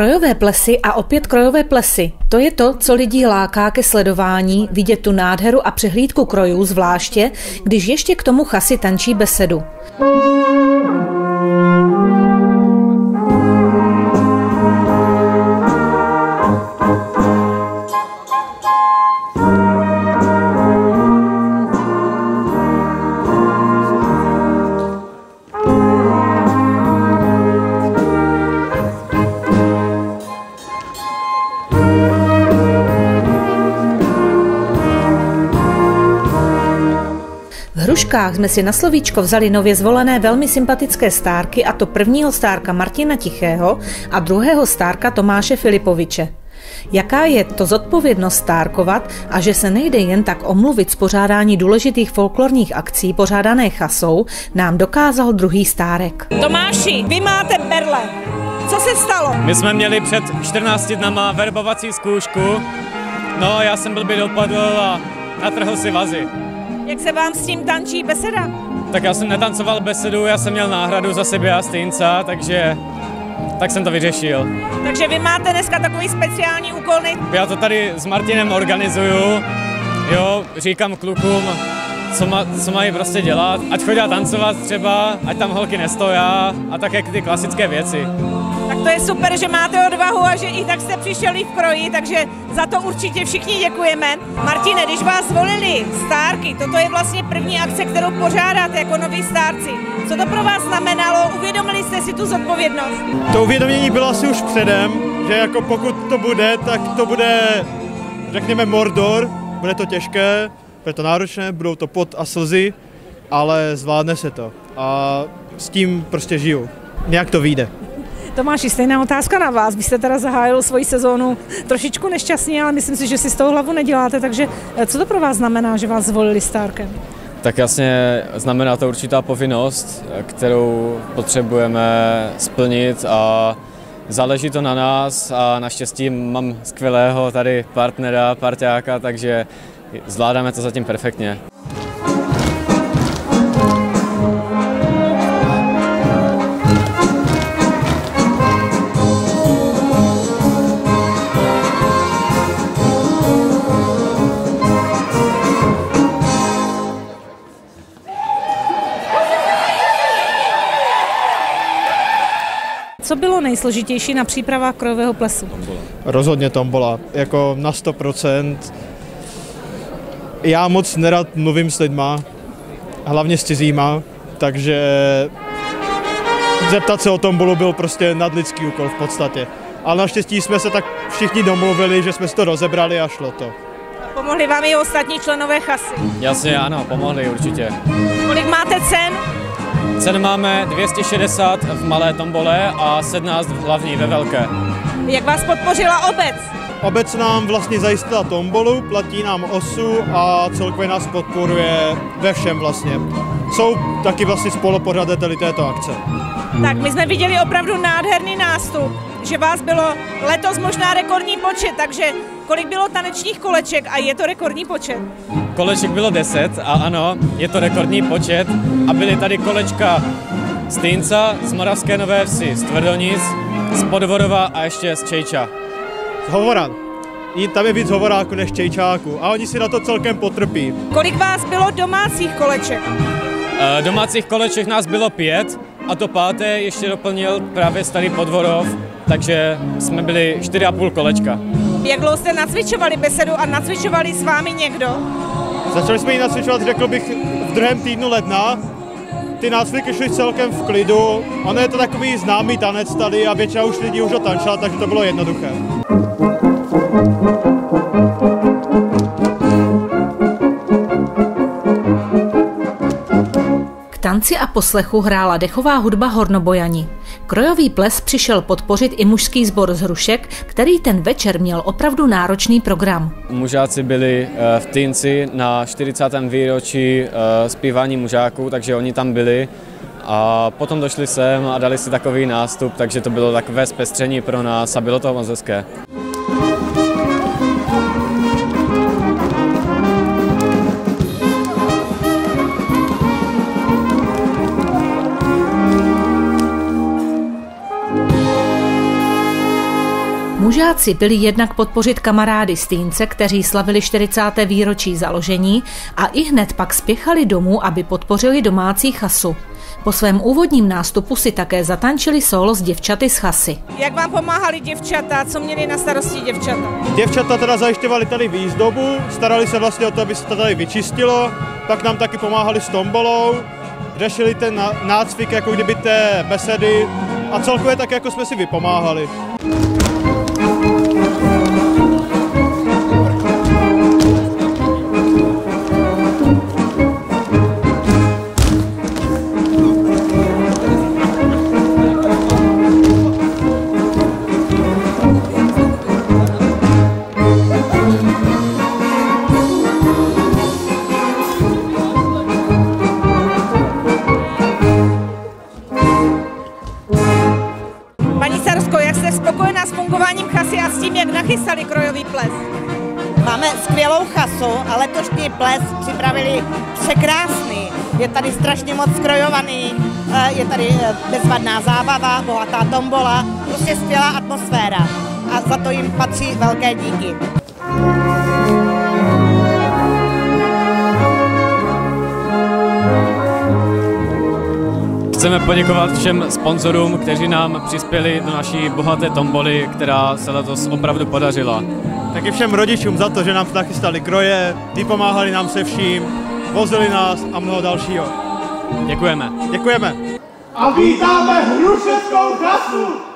Krojové plesy a opět krojové plesy. To je to, co lidi láká ke sledování, vidět tu nádheru a přehlídku krojů, zvláště, když ještě k tomu chasi tančí besedu. V Hruškách jsme si na slovíčko vzali nově zvolené velmi sympatické stárky, a to prvního stárka Martina Tichého a druhého stárka Tomáše Filipoviče. Jaká je to zodpovědnost stárkovat a že se nejde jen tak omluvit z pořádání důležitých folklorních akcí pořádané chasou, nám dokázal druhý stárek. Tomáši, vy máte berle. Co se stalo? My jsme měli před 14 dnama verbovací zkoušku, no já jsem blbě dopadl a natrhl si vazy. Jak se vám s tím tančí beseda? Tak já jsem netancoval besedu, já jsem měl náhradu za sebe a stejnca, takže tak jsem to vyřešil. Takže vy máte dneska takový speciální úkol? Já to tady s Martinem organizuju, jo, říkám klukům, co mají prostě dělat, ať chodí tancovat třeba, ať tam holky nestojí a také ty klasické věci. Tak to je super, že máte odvahu a že i tak jste přišli v kroji, takže za to určitě všichni děkujeme. Martine, když vás zvolili stárky, toto je vlastně první akce, kterou pořádáte jako noví stárci. Co to pro vás znamenalo? Uvědomili jste si tu zodpovědnost? To uvědomění bylo asi už předem, že jako pokud to bude, tak to bude, řekněme, Mordor, bude to těžké, bude to náročné, budou to pot a slzy, ale zvládne se to a s tím prostě žiju. Nějak to vyjde. Tomáši, stejná otázka na vás. Vy jste teda zahájil svoji sezónu trošičku nešťastně, ale myslím si, že si z toho hlavu neděláte, takže co to pro vás znamená, že vás zvolili stárkem? Tak jasně znamená to určitá povinnost, kterou potřebujeme splnit a záleží to na nás a naštěstí mám skvělého tady partnera, parťáka, takže zvládáme to zatím perfektně. Co bylo nejsložitější na přípravách krojového plesu? Rozhodně tombola, jako na 100%. Já moc nerad mluvím s lidma, hlavně s cizíma, takže zeptat se o tombolu byl prostě nadlidský úkol v podstatě. Ale naštěstí jsme se tak všichni domluvili, že jsme si to rozebrali a šlo to. Pomohli vám i ostatní členové chasy? Jasně, ano, pomohli určitě. Kolik máte cen? Cen máme 260 v malé tombole a 17 v hlavní ve velké. Jak vás podpořila obec? Obec nám vlastně zajistila tombolu, platí nám osu a celkově nás podporuje ve všem vlastně. Jsou taky vlastně spolupořadateli této akce. Tak my jsme viděli opravdu nádherný nástup, že vás bylo letos možná rekordní počet, takže kolik bylo tanečních koleček a je to rekordní počet? Koleček bylo 10 a ano, je to rekordní počet a byly tady kolečka z Týnca, z Moravské Nové Vsi, z Tvrdonic, z Podvorova a ještě z Čejča. Z Hovoran. Tam je víc hovoráků než Čejčáků a oni si na to celkem potrpí. Kolik vás bylo domácích koleček? Domácích koleček nás bylo 5 a to 5. ještě doplnil právě starý Podvorov, takže jsme byli 4,5 kolečka. Jak dlouho jste nacvičovali besedu a nacvičovali s vámi někdo? Začali jsme ji nacvičovat, řekl bych, v 2. týdnu ledna. Ty nácviky šly celkem v klidu. Ono je to takový známý tanec tady a většina už lidí už ho tančila, takže to bylo jednoduché. K tanci a poslechu hrála dechová hudba Hornobojani. Krojový ples přišel podpořit i mužský sbor z Hrušek, který ten večer měl opravdu náročný program. Mužáci byli v Týnci na 40. výročí zpívání mužáků, takže oni tam byli a potom došli sem a dali si takový nástup, takže to bylo takové zpestření pro nás a bylo to moc hezké. Spolužáci byli jednak podpořit kamarády z Týnce, kteří slavili 40. výročí založení, a ihned pak spěchali domů, aby podpořili domácí chasu. Po svém úvodním nástupu si také zatančili sólo s děvčaty z chasy. Jak vám pomáhali děvčata, co měli na starosti děvčata? Děvčata teda zajišťovali tady výzdobu, starali se vlastně o to, aby se to tady vyčistilo, pak nám taky pomáhali s tombolou, řešili ten nácvik jako kdyby té besedy a celkově tak jako jsme si vypomáhali. Jak jste spokojená s fungováním chasy a s tím, jak nachystali krojový ples? Máme skvělou chasu a letošní ples připravili překrásný. Je tady strašně moc skrojovaný, je tady bezvadná zábava, bohatá tombola, prostě skvělá atmosféra a za to jim patří velké díky. Chceme poděkovat všem sponzorům, kteří nám přispěli do naší bohaté tomboly, která se letos opravdu podařila. Taky všem rodičům za to, že nám nachystali kroje, vypomáhali nám se vším, vozili nás a mnoho dalšího. Děkujeme. Děkujeme. A vítáme hrušeckou chasu!